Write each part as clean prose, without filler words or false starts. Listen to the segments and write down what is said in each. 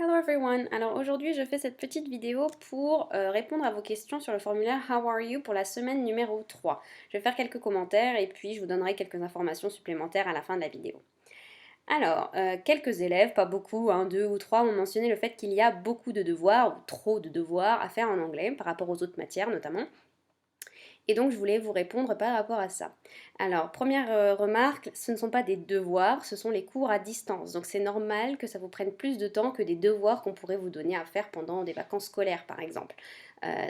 Hello everyone! Alors aujourd'hui je fais cette petite vidéo pour répondre à vos questions sur le formulaire How are you pour la semaine numéro 3. Je vais faire quelques commentaires et puis je vous donnerai quelques informations supplémentaires à la fin de la vidéo. Alors, quelques élèves, pas beaucoup, hein, 2 ou 3, ont mentionné le fait qu'il y a beaucoup de devoirs ou trop de devoirs à faire en anglais par rapport aux autres matières notamment. Et donc je voulais vous répondre par rapport à ça. Alors, première remarque, ce ne sont pas des devoirs, ce sont les cours à distance. Donc c'est normal que ça vous prenne plus de temps que des devoirs qu'on pourrait vous donner à faire pendant des vacances scolaires par exemple.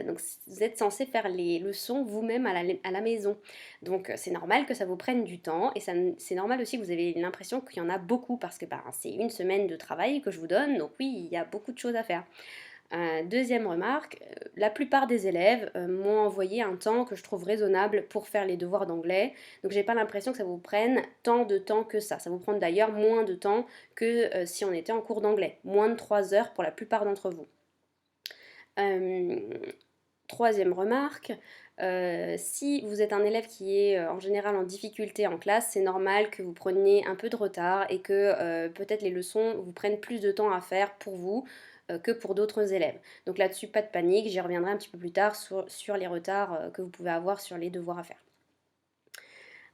Donc vous êtes censé faire les leçons vous-même à la maison. Donc c'est normal que ça vous prenne du temps et c'est normal aussi que vous avez l'impression qu'il y en a beaucoup parce que c'est une semaine de travail que je vous donne, donc oui, il y a beaucoup de choses à faire. Deuxième remarque, la plupart des élèves m'ont envoyé un temps que je trouve raisonnable pour faire les devoirs d'anglais. Donc j'ai pas l'impression que ça vous prenne tant de temps que ça. Ça vous prend d'ailleurs moins de temps que si on était en cours d'anglais. Moins de 3 heures pour la plupart d'entre vous. Troisième remarque, si vous êtes un élève qui est en général en difficulté en classe, c'est normal que vous preniez un peu de retard et que peut-être les leçons vous prennent plus de temps à faire pour vous que pour d'autres élèves. Donc là-dessus, pas de panique, j'y reviendrai un petit peu plus tard sur les retards que vous pouvez avoir sur les devoirs à faire.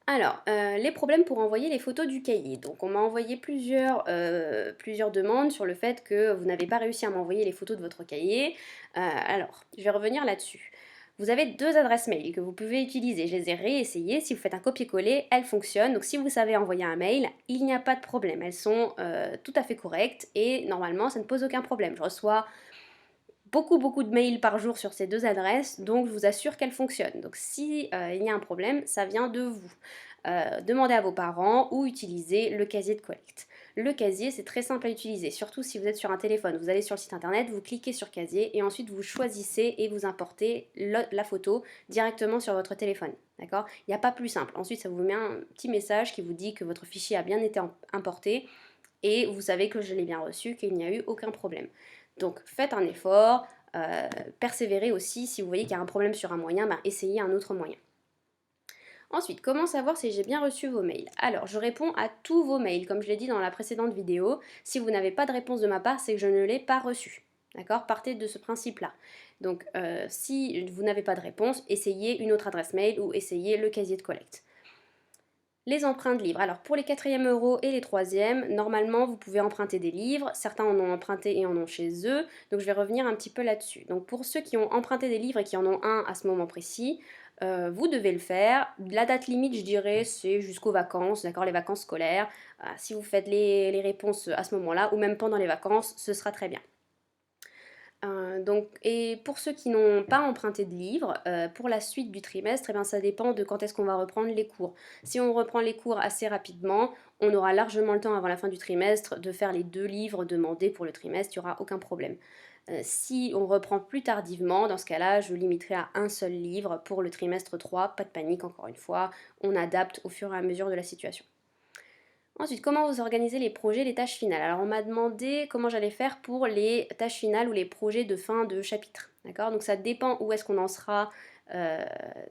Alors, les problèmes pour envoyer les photos du cahier. Donc on m'a envoyé plusieurs demandes sur le fait que vous n'avez pas réussi à m'envoyer les photos de votre cahier. Alors, je vais revenir là-dessus. Vous avez 2 adresses mail que vous pouvez utiliser. Je les ai réessayées. Si vous faites un copier-coller, elles fonctionnent. Donc si vous savez envoyer un mail, il n'y a pas de problème. Elles sont tout à fait correctes et normalement, ça ne pose aucun problème. Je reçois beaucoup de mails par jour sur ces 2 adresses, donc je vous assure qu'elles fonctionnent. Donc si il y a un problème, ça vient de vous. Demandez à vos parents ou utilisez le casier de collecte. Le casier, c'est très simple à utiliser, surtout si vous êtes sur un téléphone. Vous allez sur le site internet, vous cliquez sur casier et ensuite vous choisissez et vous importez la photo directement sur votre téléphone. D'accord? Il n'y a pas plus simple. Ensuite, ça vous met un petit message qui vous dit que votre fichier a bien été importé et vous savez que je l'ai bien reçu, qu'il n'y a eu aucun problème. Donc faites un effort, persévérez aussi, si vous voyez qu'il y a un problème sur un moyen, essayez un autre moyen. Ensuite, comment savoir si j'ai bien reçu vos mails? Alors, je réponds à tous vos mails, comme je l'ai dit dans la précédente vidéo. Si vous n'avez pas de réponse de ma part, c'est que je ne l'ai pas reçu. D'accord? Partez de ce principe-là. Donc, si vous n'avez pas de réponse, essayez une autre adresse mail ou essayez le casier de collecte. Les emprunts de livres. Alors pour les 4e euros et les 3e, normalement vous pouvez emprunter des livres. Certains en ont emprunté et en ont chez eux. Donc je vais revenir un petit peu là-dessus. Donc pour ceux qui ont emprunté des livres et qui en ont un à ce moment précis, vous devez le faire. La date limite, je dirais, c'est jusqu'aux vacances, d'accord, les vacances scolaires. Si vous faites les réponses à ce moment-là ou même pendant les vacances, ce sera très bien. Et pour ceux qui n'ont pas emprunté de livres, pour la suite du trimestre, ça dépend de quand est-ce qu'on va reprendre les cours. Si on reprend les cours assez rapidement, on aura largement le temps avant la fin du trimestre de faire les 2 livres demandés pour le trimestre, il n'y aura aucun problème. Si on reprend plus tardivement, dans ce cas-là, je limiterai à un seul livre pour le trimestre 3, pas de panique encore une fois, on adapte au fur et à mesure de la situation. Ensuite, comment vous organisez les projets, les tâches finales? Alors on m'a demandé comment j'allais faire pour les tâches finales ou les projets de fin de chapitre. D'accord? Donc ça dépend où est-ce qu'on en sera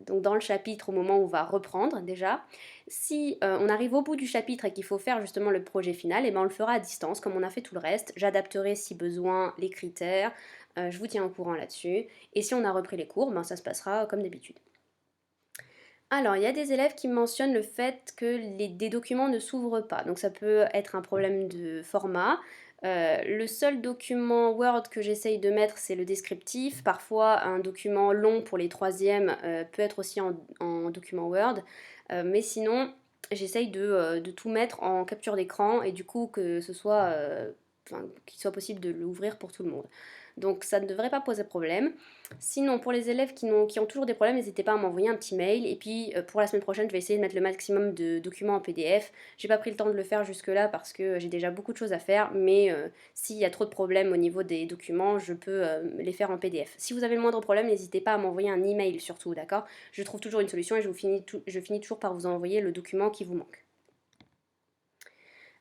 donc dans le chapitre au moment où on va reprendre déjà. Si on arrive au bout du chapitre et qu'il faut faire justement le projet final, on le fera à distance comme on a fait tout le reste. J'adapterai si besoin les critères, je vous tiens au courant là-dessus. Et si on a repris les cours, ça se passera comme d'habitude. Alors, il y a des élèves qui mentionnent le fait que des documents ne s'ouvrent pas. Donc ça peut être un problème de format. Le seul document Word que j'essaye de mettre, c'est le descriptif. Parfois, un document long pour les 3e peut être aussi en document Word. Mais sinon, j'essaye de tout mettre en capture d'écran et du coup que ce soit, qu'il soit possible de l'ouvrir pour tout le monde. Donc ça ne devrait pas poser problème. Sinon, pour les élèves qui ont toujours des problèmes, n'hésitez pas à m'envoyer un petit mail. Et puis pour la semaine prochaine, je vais essayer de mettre le maximum de documents en PDF. J'ai pas pris le temps de le faire jusque-là parce que j'ai déjà beaucoup de choses à faire. Mais s'il y a trop de problèmes au niveau des documents, je peux les faire en PDF. Si vous avez le moindre problème, n'hésitez pas à m'envoyer un email surtout, d'accord? Je trouve toujours une solution et je finis toujours par vous envoyer le document qui vous manque.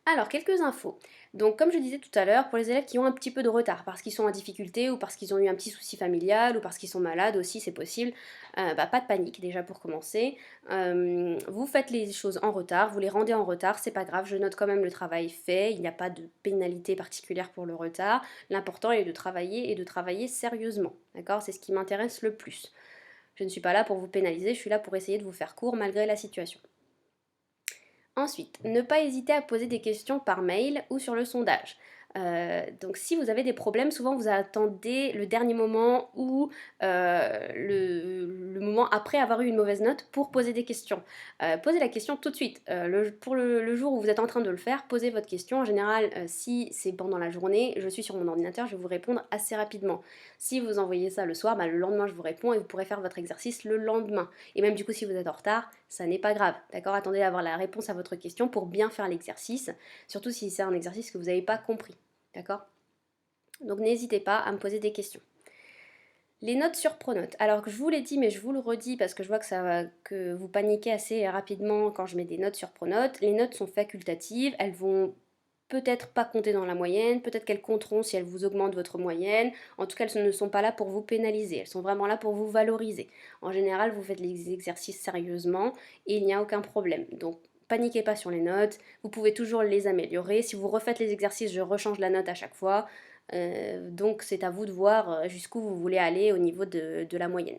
Alors, quelques infos. Donc, comme je disais tout à l'heure, pour les élèves qui ont un petit peu de retard, parce qu'ils sont en difficulté, ou parce qu'ils ont eu un petit souci familial, ou parce qu'ils sont malades aussi, c'est possible, pas de panique déjà pour commencer. Vous faites les choses en retard, vous les rendez en retard, c'est pas grave, je note quand même le travail fait, il n'y a pas de pénalité particulière pour le retard. L'important est de travailler et de travailler sérieusement, d'accord? C'est ce qui m'intéresse le plus. Je ne suis pas là pour vous pénaliser, je suis là pour essayer de vous faire court malgré la situation. Ensuite, ne pas hésiter à poser des questions par mail ou sur le sondage. Donc si vous avez des problèmes, souvent vous attendez le dernier moment ou le moment après avoir eu une mauvaise note pour poser des questions. Posez la question tout de suite. Pour le jour où vous êtes en train de le faire, posez votre question. En général, si c'est pendant la journée, je suis sur mon ordinateur, je vais vous répondre assez rapidement. Si vous envoyez ça le soir, le lendemain je vous réponds et vous pourrez faire votre exercice le lendemain. Et même du coup, si vous êtes en retard, ça n'est pas grave, d'accord? Attendez d'avoir la réponse à votre question pour bien faire l'exercice, surtout si c'est un exercice que vous n'avez pas compris, d'accord? Donc n'hésitez pas à me poser des questions. Les notes sur Pronote. Alors que je vous l'ai dit, mais je vous le redis parce que je vois que vous paniquez assez rapidement quand je mets des notes sur Pronote. Les notes sont facultatives, elles vont peut-être pas compter dans la moyenne, peut-être qu'elles compteront si elles vous augmentent votre moyenne. En tout cas, elles ne sont pas là pour vous pénaliser, elles sont vraiment là pour vous valoriser. En général, vous faites les exercices sérieusement et il n'y a aucun problème. Donc, paniquez pas sur les notes, vous pouvez toujours les améliorer. Si vous refaites les exercices, je rechange la note à chaque fois. Donc, c'est à vous de voir jusqu'où vous voulez aller au niveau de la moyenne.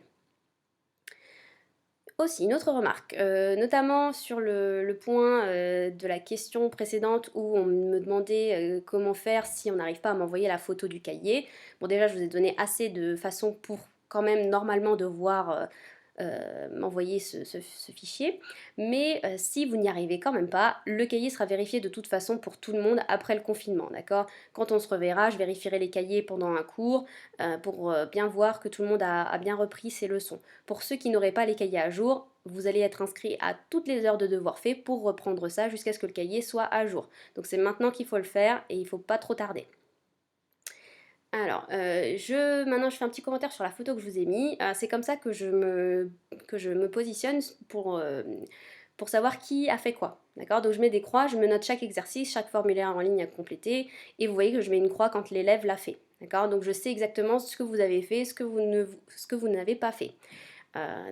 Aussi, une autre remarque, notamment sur le point de la question précédente où on me demandait comment faire si on n'arrive pas à m'envoyer la photo du cahier. Bon, déjà, je vous ai donné assez de façons pour quand même normalement devoir m'envoyer ce fichier. Mais si vous n'y arrivez quand même pas, le cahier sera vérifié de toute façon pour tout le monde après le confinement, d'accord? Quand on se reverra, je vérifierai les cahiers pendant un cours pour bien voir que tout le monde a bien repris ses leçons. Pour ceux qui n'auraient pas les cahiers à jour, vous allez être inscrit à toutes les heures de devoir fait pour reprendre ça jusqu'à ce que le cahier soit à jour. Donc c'est maintenant qu'il faut le faire et il ne faut pas trop tarder. Alors, maintenant je fais un petit commentaire sur la photo que je vous ai mis. C'est comme ça que je me positionne pour savoir qui a fait quoi. D'accord? Donc je mets des croix, je me note chaque exercice, chaque formulaire en ligne à compléter, et vous voyez que je mets une croix quand l'élève l'a fait. D'accord? Donc je sais exactement ce que vous avez fait, ce que vous n'avez pas fait.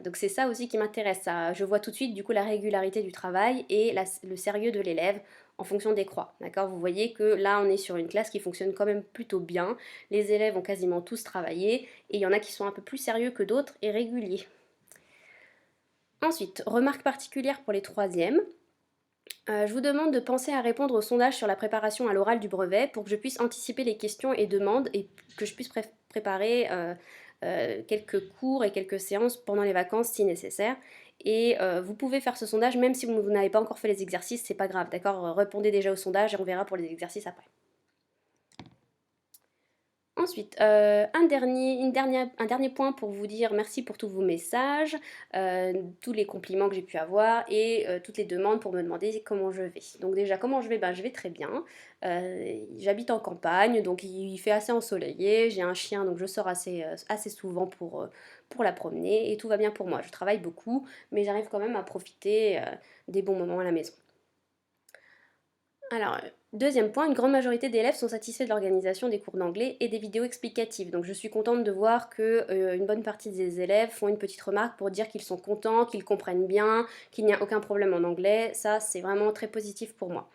Donc c'est ça aussi qui m'intéresse. Je vois tout de suite du coup la régularité du travail et le sérieux de l'élève en fonction des croix. D'accord? Vous voyez que là on est sur une classe qui fonctionne quand même plutôt bien. Les élèves ont quasiment tous travaillé et il y en a qui sont un peu plus sérieux que d'autres et réguliers. Ensuite, remarque particulière pour les troisièmes. Je vous demande de penser à répondre au sondage sur la préparation à l'oral du brevet pour que je puisse anticiper les questions et demandes et que je puisse préparer quelques cours et quelques séances pendant les vacances si nécessaire. Et vous pouvez faire ce sondage même si vous n'avez pas encore fait les exercices, c'est pas grave, d'accord? Répondez déjà au sondage et on verra pour les exercices après. Ensuite, un dernier point pour vous dire merci pour tous vos messages, tous les compliments que j'ai pu avoir et toutes les demandes pour me demander comment je vais. Donc déjà, comment je vais? Ben, je vais très bien. J'habite en campagne, donc il fait assez ensoleillé. J'ai un chien, donc je sors assez souvent pour la promener et tout va bien pour moi. Je travaille beaucoup, mais j'arrive quand même à profiter des bons moments à la maison. Alors, deuxième point, une grande majorité d'élèves sont satisfaits de l'organisation des cours d'anglais et des vidéos explicatives. Donc je suis contente de voir que une bonne partie des élèves font une petite remarque pour dire qu'ils sont contents, qu'ils comprennent bien, qu'il n'y a aucun problème en anglais. Ça, c'est vraiment très positif pour moi.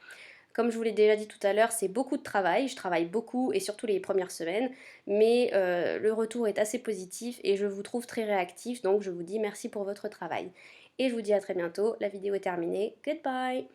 Comme je vous l'ai déjà dit tout à l'heure, c'est beaucoup de travail, je travaille beaucoup et surtout les premières semaines, mais le retour est assez positif et je vous trouve très réactif, donc je vous dis merci pour votre travail. Et je vous dis à très bientôt, la vidéo est terminée, goodbye!